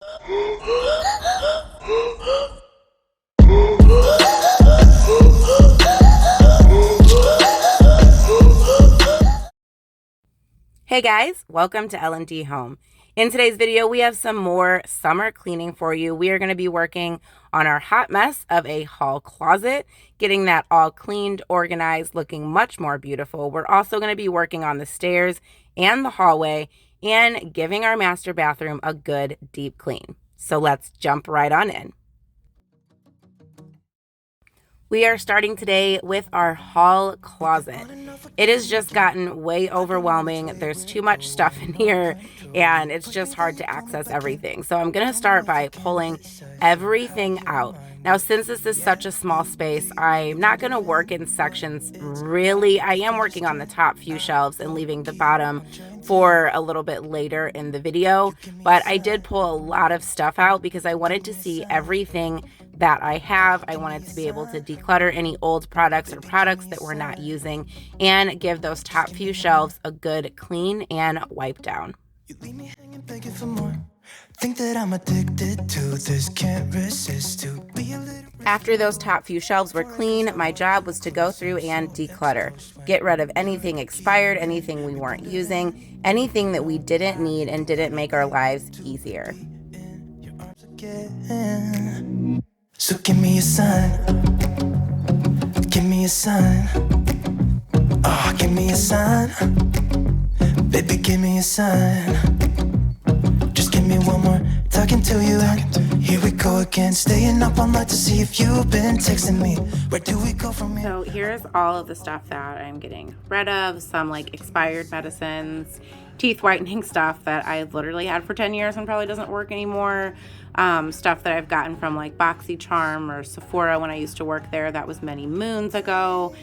Hey guys, welcome to L&D Home. In today's video, we have some more summer cleaning for you. We are going to be working on our hot mess of a hall closet, getting that all cleaned, organized, looking much more beautiful. We're also going to be working on the stairs and the hallway and giving our master bathroom a good deep clean. So let's jump right on in. We are starting today with our hall closet. It has just gotten way overwhelming. There's too much stuff in here and it's just hard to access everything. So I'm going to start by pulling everything out. Now, since this is such a small space, I'm not going to work in sections really. I am working on the top few shelves and leaving the bottom for a little bit later in the video, but I did pull a lot of stuff out because I wanted to see everything that I have. I wanted to be able to declutter any old products or products that we're not using and give those top few shelves a good clean and wipe down. You leave me hanging, begging for more. Think that I'm addicted to this, can't resist to be a little. After those top few shelves were clean, my job was to go through and declutter. Get rid of anything expired, anything we weren't using, anything that we didn't need and didn't make our lives easier. So give me a sign. Give me a sign. Oh, give me a sign. Baby, give me a sign. Just give me one more talking to you. Here we go again, staying up all night to see if you've been texting me. Where do we go from here? So here's all of the stuff that I'm getting rid of. Some like expired medicines, teeth whitening stuff that I've literally had for 10 years and probably doesn't work anymore. Stuff that I've gotten from like BoxyCharm or Sephora when I used to work there. That was many moons ago.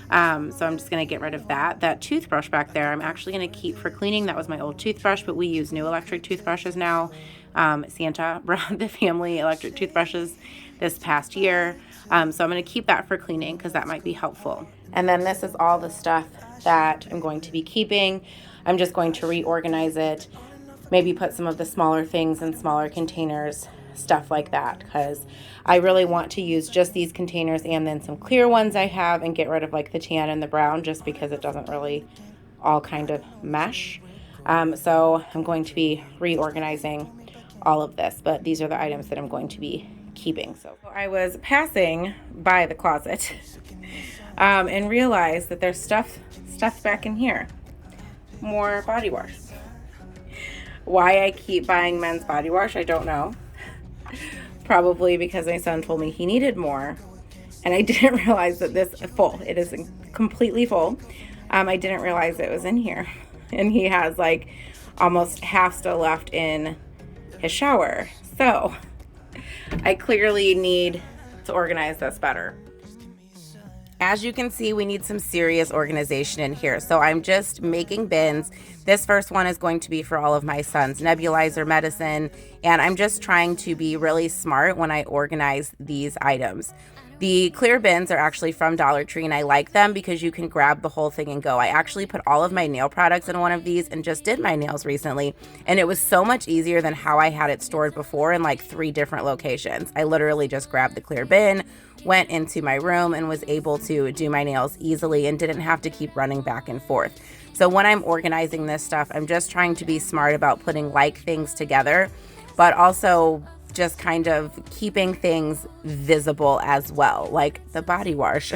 So I'm just going to get rid of that. That toothbrush back there, I'm actually going to keep for cleaning. That was my old toothbrush, but we use new electric toothbrushes now. Santa brought the family electric toothbrushes this past year. So I'm going to keep that for cleaning because that might be helpful. And then this is all the stuff that I'm going to be keeping. I'm just going to reorganize it. Maybe put some of the smaller things in smaller containers, stuff like that, because I really want to use just these containers and then some clear ones I have and get rid of like the tan and the brown just because it doesn't really all kind of mesh. So I'm going to be reorganizing all of this, but these are the items that I'm going to be keeping. So I was passing by the closet and realized that there's stuff back in here. More body wash. Why I keep buying men's body wash, I don't know. Probably because my son told me he needed more. And I didn't realize that this is full. It is completely full. I didn't realize it was in here. And he has like almost half still left in his shower. So I clearly need to organize this better. As you can see, we need some serious organization in here. So I'm just making bins. This first one is going to be for all of my son's nebulizer medicine. And I'm just trying to be really smart when I organize these items. The clear bins are actually from Dollar Tree and I like them because you can grab the whole thing and go. I actually put all of my nail products in one of these and just did my nails recently. And it was so much easier than how I had it stored before in like 3 different locations. I literally just grabbed the clear bin, went into my room and was able to do my nails easily and didn't have to keep running back and forth. So when I'm organizing this stuff, I'm just trying to be smart about putting like things together, but also just kind of keeping things visible as well, like the body wash.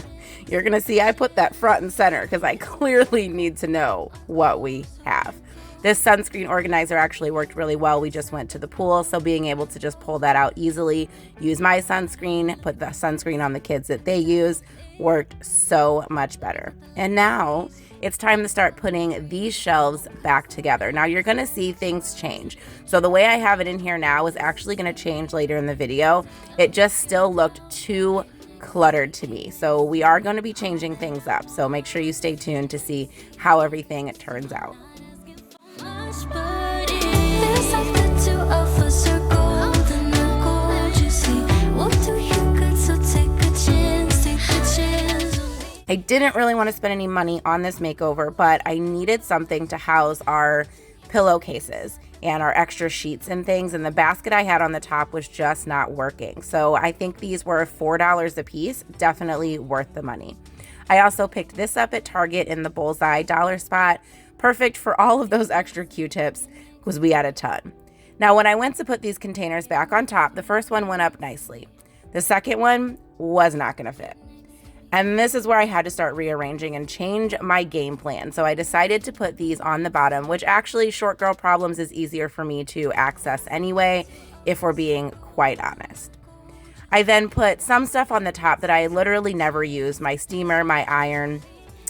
You're gonna see I put that front and center because I clearly need to know what we have. This sunscreen organizer actually worked really well. We just went to the pool, so being able to just pull that out easily, use my sunscreen, put the sunscreen on the kids that they use, worked so much better. And now it's time to start putting these shelves back together. Now you're gonna see things change. So the way I have it in here now is actually gonna change later in the video. It just still looked too cluttered to me. So we are gonna be changing things up. So make sure you stay tuned to see how everything turns out. I didn't really want to spend any money on this makeover, but I needed something to house our pillowcases. and our extra sheets and things, and the basket I had on the top was just not working. So I think these were $4 a piece, definitely worth the money. I also picked this up at Target in the bullseye dollar spot, perfect for all of those extra Q-tips because we had a ton. Now, when I went to put these containers back on top, the first one went up nicely. The second one was not going to fit. And this is where I had to start rearranging and change my game plan. So I decided to put these on the bottom, which actually Short Girl Problems is easier for me to access anyway, if we're being quite honest. I then put some stuff on the top that I literally never use, my steamer, my iron,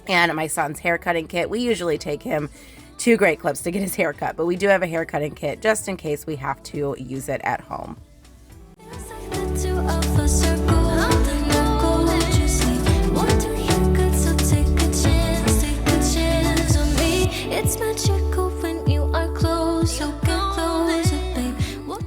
and my son's hair cutting kit. We usually take him to Great Clips to get his hair cut, but we do have a hair cutting kit just in case we have to use it at home.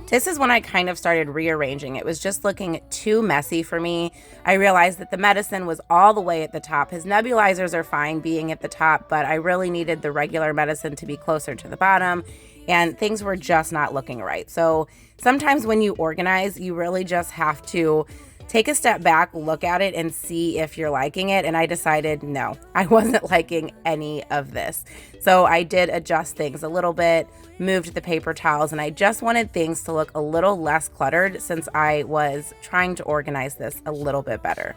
This is when I kind of started rearranging. It was just looking too messy for me. I realized that the medicine was all the way at the top. His nebulizers are fine being at the top, but I really needed the regular medicine to be closer to the bottom, and things were just not looking right. So sometimes when you organize, you really just have to take a step back, look at it, and see if you're liking it. And I decided, no, I wasn't liking any of this. So I did adjust things a little bit, moved the paper towels, and I just wanted things to look a little less cluttered since I was trying to organize this a little bit better.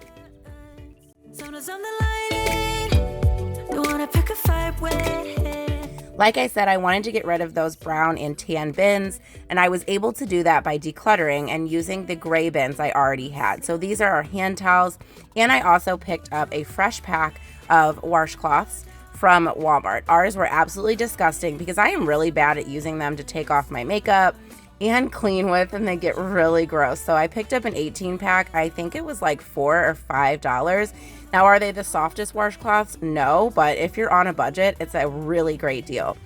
Like I said, I wanted to get rid of those brown and tan bins, and I was able to do that by decluttering and using the gray bins I already had. So these are our hand towels, and I also picked up a fresh pack of washcloths from Walmart. Ours were absolutely disgusting because I am really bad at using them to take off my makeup and clean with, and they get really gross. So I picked up an 18 pack. I think it was like $4 or $5. Now, are they the softest washcloths? No, but if you're on a budget, it's a really great deal.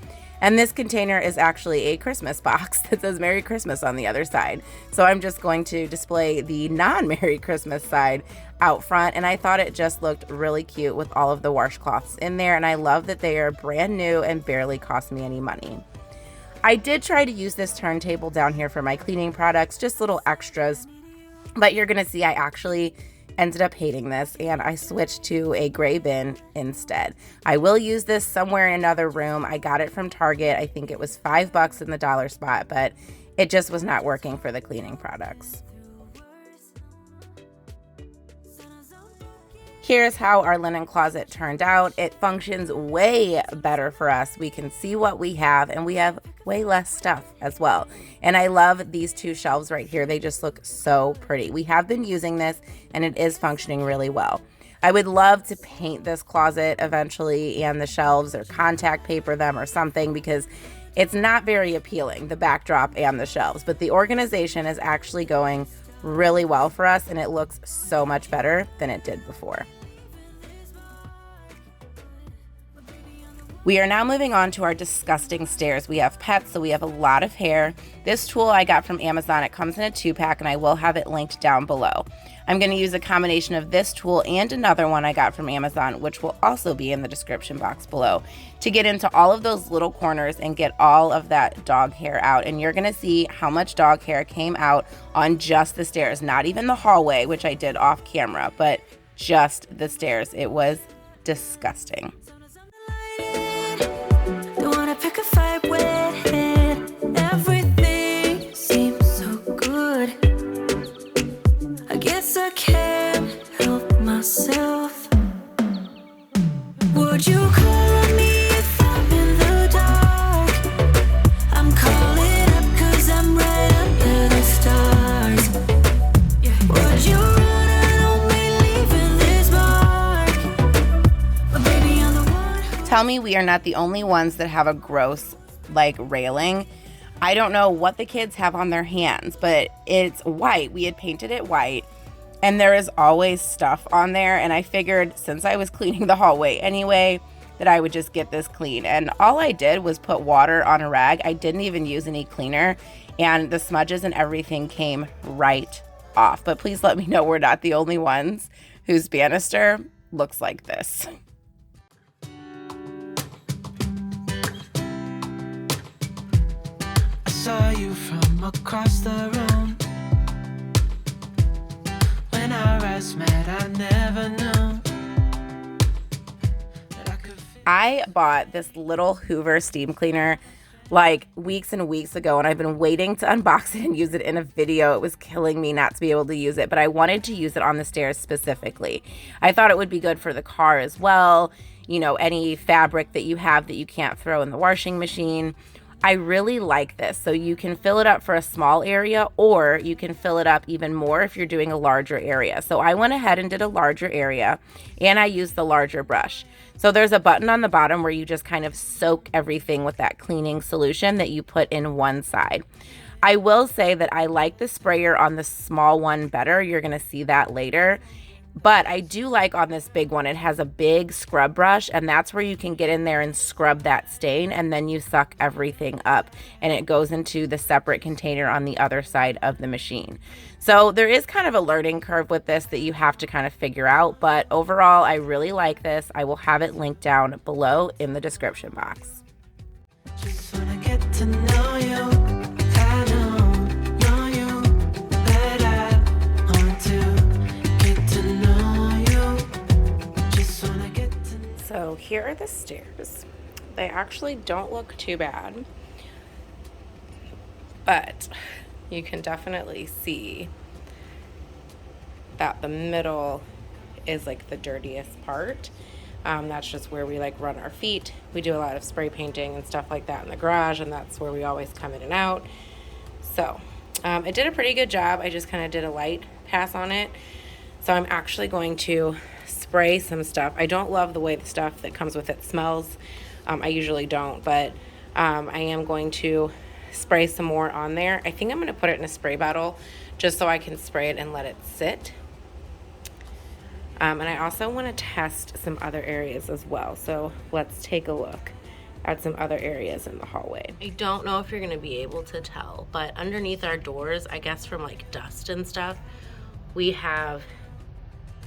And this container is actually a Christmas box that says Merry Christmas on the other side. So I'm just going to display the non-Merry Christmas side out front. And I thought it just looked really cute with all of the washcloths in there. And I love that they are brand new and barely cost me any money. I did try to use this turntable down here for my cleaning products, just little extras. But you're going to see I actually ended up hating this, and I switched to a gray bin instead. I will use this somewhere in another room. I got it from Target. I think it was $5 in the dollar spot, but it just was not working for the cleaning products. Here's how our linen closet turned out. It functions way better for us. We can see what we have, and we have way less stuff as well. And I love these two shelves right here. They just look so pretty. We have been using this, and it is functioning really well. I would love to paint this closet eventually, and the shelves, or contact paper them or something, because it's not very appealing, the backdrop and the shelves. But the organization is actually going really well for us, and it looks so much better than it did before. We are now moving on to our disgusting stairs. We have pets, so we have a lot of hair. This tool I got from Amazon. It comes in a 2-pack, and I will have it linked down below. I'm going to use a combination of this tool and another one I got from Amazon, which will also be in the description box below, to get into all of those little corners and get all of that dog hair out. And you're going to see how much dog hair came out on just the stairs, not even the hallway, which I did off camera, but just the stairs. It was disgusting. Pick a fight with it. Everything seems so good. I guess I can't help myself. Would you call on me if I'm in the dark? I'm calling up 'cause I'm right under the stars. Would you run and only leaving this mark? But baby, I'm the one. Tell me we are not the only ones that have a gross, railing. I don't know what the kids have on their hands, but it's white. We had painted it white, and there is always stuff on there, and I figured since I was cleaning the hallway anyway, that I would just get this clean. And all I did was put water on a rag. I didn't even use any cleaner, and the smudges and everything came right off. But please let me know we're not the only ones whose banister looks like this. saw you from across the room. When our eyes met, I never knew that I could feel. I bought this little Hoover steam cleaner like weeks and weeks ago, and I've been waiting to unbox it and use it in a video. It was killing me not to be able to use it, but I wanted to use it on the stairs specifically. I thought it would be good for the car as well. You know, any fabric that you have that you can't throw in the washing machine. I really like this. So you can fill it up for a small area, or you can fill it up even more if you're doing a larger area. So I went ahead and did a larger area, and I used the larger brush. So there's a button on the bottom where you just kind of soak everything with that cleaning solution that you put in one side. I will say that I like the sprayer on the small one better. You're going to see that later. But I do like on this big one, it has a big scrub brush, and that's where you can get in there and scrub that stain, and then you suck everything up and it goes into the separate container on the other side of the machine. So there is kind of a learning curve with this that you have to kind of figure out, but overall I really like this. I will have it linked down below in the description box. Just wanna get to know you. I know you, but I want to get to know you. Just wanna get to know. So here are the stairs. They actually don't look too bad, but you can definitely see that the middle is like the dirtiest part. That's just where we like run our feet. We do a lot of spray painting and stuff like that in the garage, and that's where we always come in and out. So it did a pretty good job. I just kind of did a light pass on it. So I'm actually going to spray some stuff. I don't love the way the stuff that comes with it smells. I usually don't, but I am going to spray some more on there. I think I'm going to put it in a spray bottle just so I can spray it and let it sit. And I also want to test some other areas as well. So let's take a look at some other areas in the hallway. I don't know if you're going to be able to tell, but underneath our doors, I guess from like dust and stuff, we have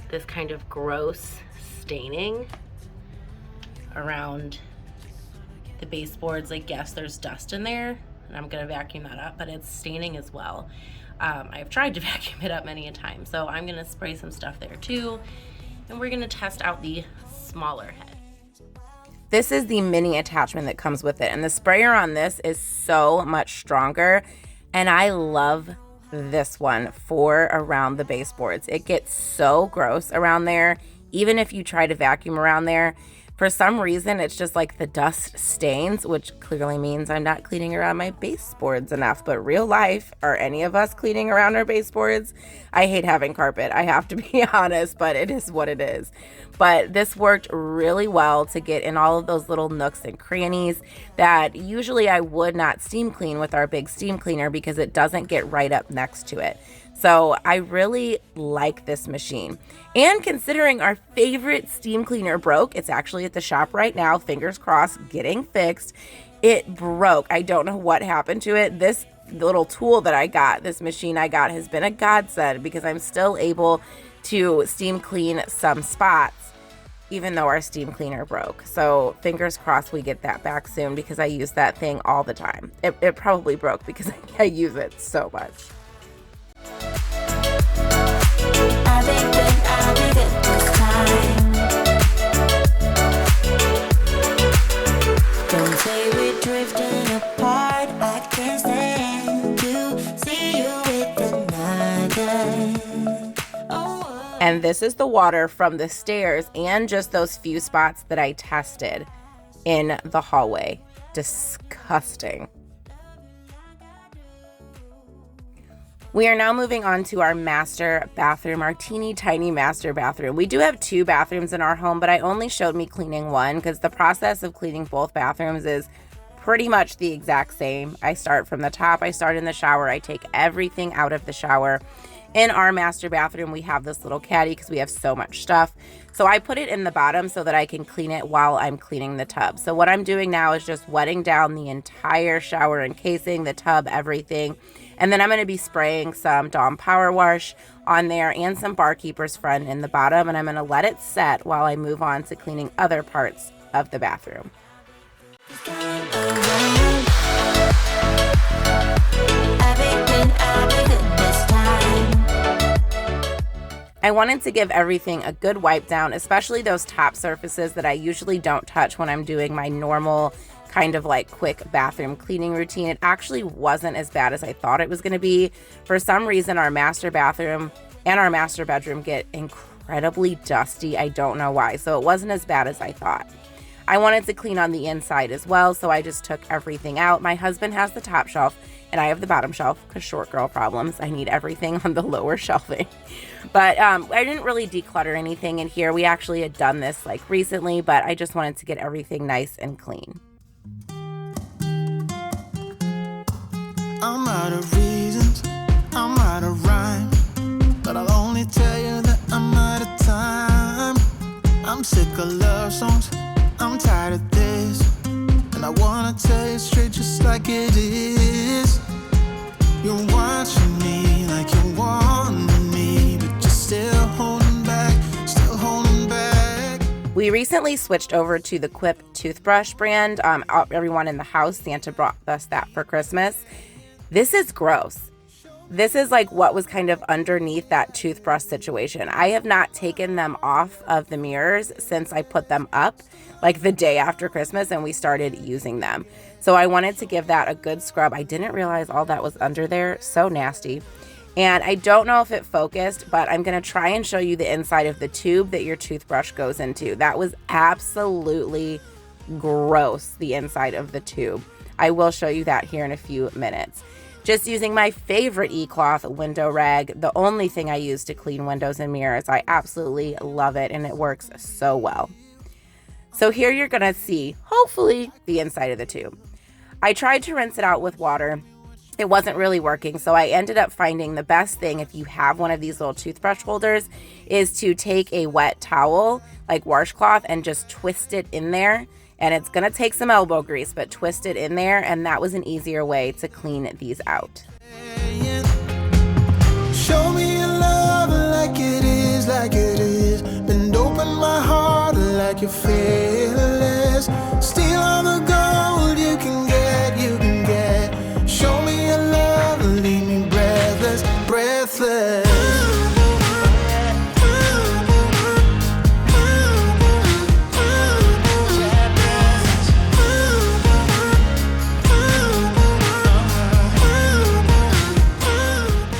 this kind of gross staining around the baseboards. Like, yes, there's dust in there, and I'm gonna vacuum that up, but it's staining as well. I've tried to vacuum it up many a time, so I'm gonna spray some stuff there too, and we're gonna test out the smaller head. This is the mini attachment that comes with it, and the sprayer on this is so much stronger, and I love this one for around the baseboards. It gets so gross around there, even if you try to vacuum around there. For some reason, it's just like the dust stains, which clearly means I'm not cleaning around my baseboards enough. But real life, are any of us cleaning around our baseboards? I hate having carpet, I have to be honest, but it is what it is. But this worked really well to get in all of those little nooks and crannies that usually I would not steam clean with our big steam cleaner because it doesn't get right up next to it. So I really like this machine. And considering our favorite steam cleaner broke, it's actually at the shop right now, fingers crossed, getting fixed. It broke. I don't know what happened to it. This little tool that I got, this machine I got, has been a godsend because I'm still able to steam clean some spots, even though our steam cleaner broke. So fingers crossed we get that back soon because I use that thing all the time. It probably broke because I use it so much. I'll be good this time. Don't say we're drifting apart. I can't stand to see you with another. Oh. And this is the water from the stairs and just those few spots that I tested in the hallway. Disgusting. We are now moving on to our master bathroom, our teeny tiny master bathroom. We do have 2 bathrooms in our home, but I only showed me cleaning one because the process of cleaning both bathrooms is pretty much the exact same. I start from the top, I start in the shower, I take everything out of the shower. In our master bathroom, we have this little caddy because we have so much stuff. So I put it in the bottom so that I can clean it while I'm cleaning the tub. So what I'm doing now is just wetting down the entire shower encasing, the tub, everything. And then I'm going to be spraying some Dawn Power Wash on there and some Barkeeper's Friend in the bottom. And I'm going to let it set while I move on to cleaning other parts of the bathroom. I wanted to give everything a good wipe down, especially those top surfaces that I usually don't touch when I'm doing my normal kind of like quick bathroom cleaning routine. It actually wasn't as bad as I thought it was going to be. For some reason, our master bathroom and our master bedroom get incredibly dusty. I don't know why. So it wasn't as bad as I thought. I wanted to clean on the inside as well, so I just took everything out. My husband has the top shelf and I have the bottom shelf because short girl problems. I need everything on the lower shelving. But I didn't really declutter anything in here. We actually had done this like recently, but I just wanted to get everything nice and clean. I'm out of reasons, I'm out of rhyme, but I'll only tell you that I'm out of time. I'm sick of love songs, I'm tired of this, and I wanna tell you straight just like it is. You're watching me like you wanted me, but you're still holding back, still holding back. We recently switched over to the Quip toothbrush brand. Everyone in the house, Santa brought us that for Christmas. This is gross. This is like what was kind of underneath that toothbrush situation. I have not taken them off of the mirrors since I put them up like the day after Christmas and we started using them. So I wanted to give that a good scrub. I didn't realize all that was under there. So nasty. And I don't know if it focused, but I'm going to try and show you the inside of the tube that your toothbrush goes into. That was absolutely gross, the inside of the tube. I will show you that here in a few minutes. Just using my favorite e-cloth window rag, the only thing I use to clean windows and mirrors. I absolutely love it and it works so well. So here you're gonna see, hopefully, the inside of the tube. I tried to rinse it out with water. It wasn't really working, so I ended up finding the best thing if you have one of these little toothbrush holders is to take a wet towel, like washcloth, and just twist it in there. And it's going to take some elbow grease, but twist it in there, and that was an easier way to clean these out. Show me your love like it is, like it is. Bend open my heart like you're fearless. Steal all the gold you can get, you can get. Show me your love, leave me breathless, breathless.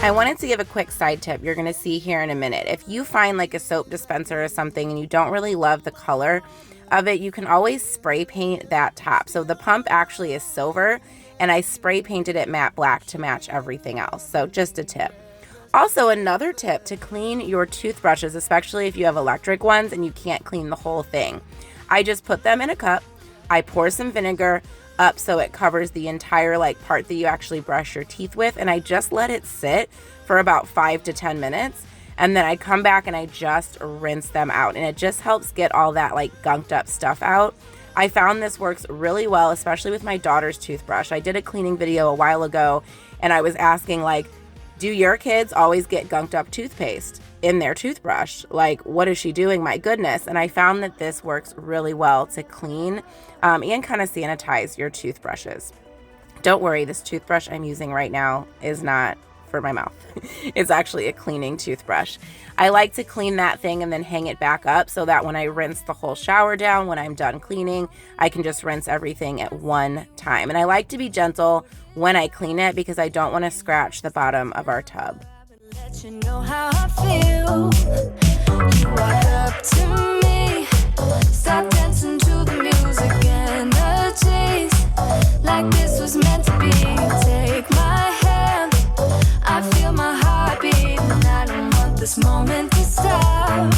I wanted to give a quick side tip you're going to see here in a minute. If you find like a soap dispenser or something and you don't really love the color of it, you can always spray paint that top. So the pump actually is silver and I spray painted it matte black to match everything else. So just a tip. Also, another tip to clean your toothbrushes, especially if you have electric ones and you can't clean the whole thing. I just put them in a cup. I pour some vinegar up so it covers the entire like part that you actually brush your teeth with, and I just let it sit for about 5 to 10 minutes, and then I come back and I just rinse them out, and it just helps get all that like gunked up stuff out. I found this works really well, especially with my daughter's toothbrush. I did a cleaning video a while ago and I was asking like, do your kids always get gunked up toothpaste in their toothbrush? Like, what is she doing? My goodness. And I found that this works really well to clean and kind of sanitize your toothbrushes. Don't worry, this toothbrush I'm using right now is not for my mouth. It's actually a cleaning toothbrush. I like to clean that thing and then hang it back up so that when I rinse the whole shower down, when I'm done cleaning, I can just rinse everything at one time. And I like to be gentle when I clean it because I don't want to scratch the bottom of our tub. Let you know how I feel. You walk up to me, start dancing to the music and the chase. Like this was meant to be. Take my hand, I feel my heart beat, and I don't want this moment to stop.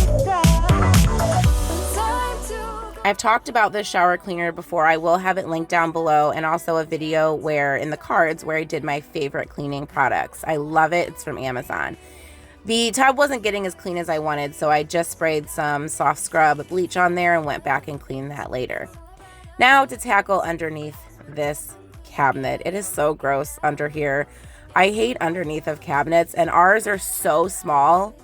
I've talked about this shower cleaner before. I will have it linked down below, and also a video where in the cards where I did my favorite cleaning products. I love it. It's from Amazon. The tub wasn't getting as clean as I wanted, so I just sprayed some soft scrub bleach on there and went back and cleaned that later. Now to tackle underneath this cabinet. It is so gross under here. I hate underneath of cabinets, and ours are so small.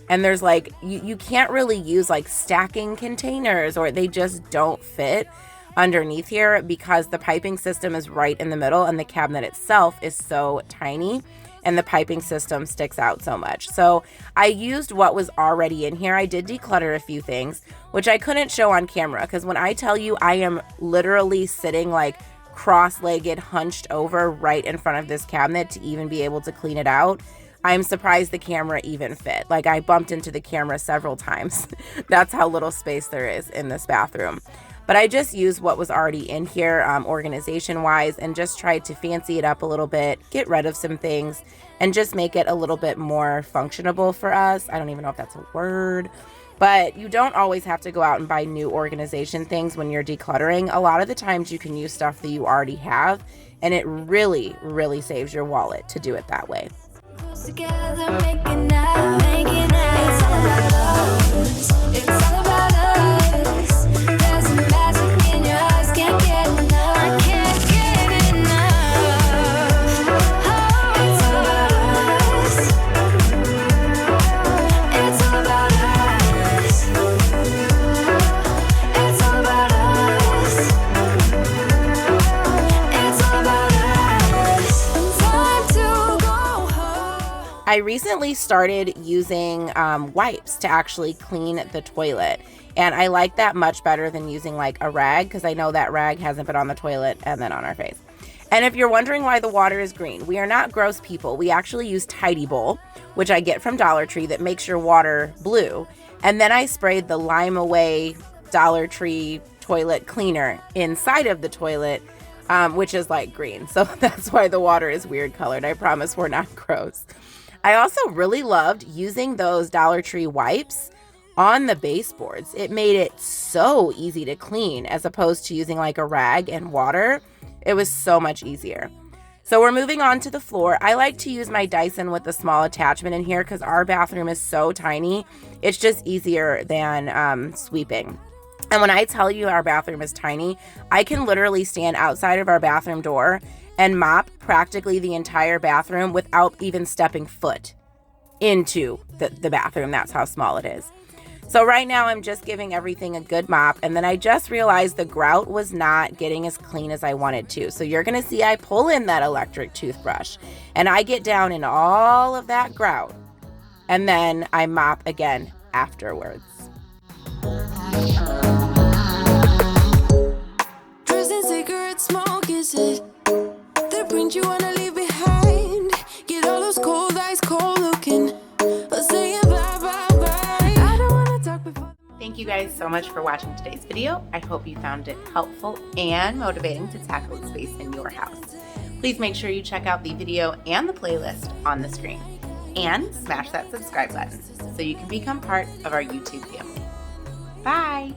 And there's like, you can't really use like stacking containers, or they just don't fit underneath here because the piping system is right in the middle and the cabinet itself is so tiny. and the piping system sticks out so much. So I used what was already in here. I did declutter a few things, which I couldn't show on camera because when I tell you I am literally sitting like cross-legged, hunched over right in front of this cabinet to even be able to clean it out, I'm surprised the camera even fit. Like, I bumped into the camera several times. That's how little space there is in this bathroom. But I just used what was already in here organization-wise and just tried to fancy it up a little bit, get rid of some things, and just make it a little bit more functionable for us. I don't even know if that's a word. But you don't always have to go out and buy new organization things when you're decluttering. A lot of the times you can use stuff that you already have, and it really, really saves your wallet to do it that way. Together, making out. It's all about us. It's all about us. There's a magic in your eyes, can't get enough. I can't get enough. Oh, it's all about us. It's all about us. It's all about us. It's all about us. Time to go home. I recently started using wipes to actually clean the toilet. And I like that much better than using like a rag because I know that rag hasn't been on the toilet and then on our face. And if you're wondering why the water is green, we are not gross people. We actually use Tidy Bowl, which I get from Dollar Tree, that makes your water blue. And then I sprayed the Lime Away Dollar Tree toilet cleaner inside of the toilet, which is like green. So that's why the water is weird colored. I promise we're not gross. I also really loved using those Dollar Tree wipes on the baseboards. It made it so easy to clean as opposed to using like a rag and water. It was so much easier. So we're moving on to the floor. I like to use my Dyson with the small attachment in here because our bathroom is so tiny. It's just easier than sweeping. And when I tell you our bathroom is tiny, I can literally stand outside of our bathroom door and mop practically the entire bathroom without even stepping foot into the bathroom. That's how small it is. So right now I'm just giving everything a good mop, and then I just realized the grout was not getting as clean as I wanted to. So you're gonna see I pull in that electric toothbrush and I get down in all of that grout, and then I mop again afterwards. Prison cigarette smoke, is it? The print you wanna leave behind. Get all those cold eyes cold looking. But saying bye bye bye. I don't wanna talk before. Thank you guys so much for watching today's video. I hope you found it helpful and motivating to tackle the space in your house. Please make sure you check out the video and the playlist on the screen. And smash that subscribe button so you can become part of our YouTube family. Bye!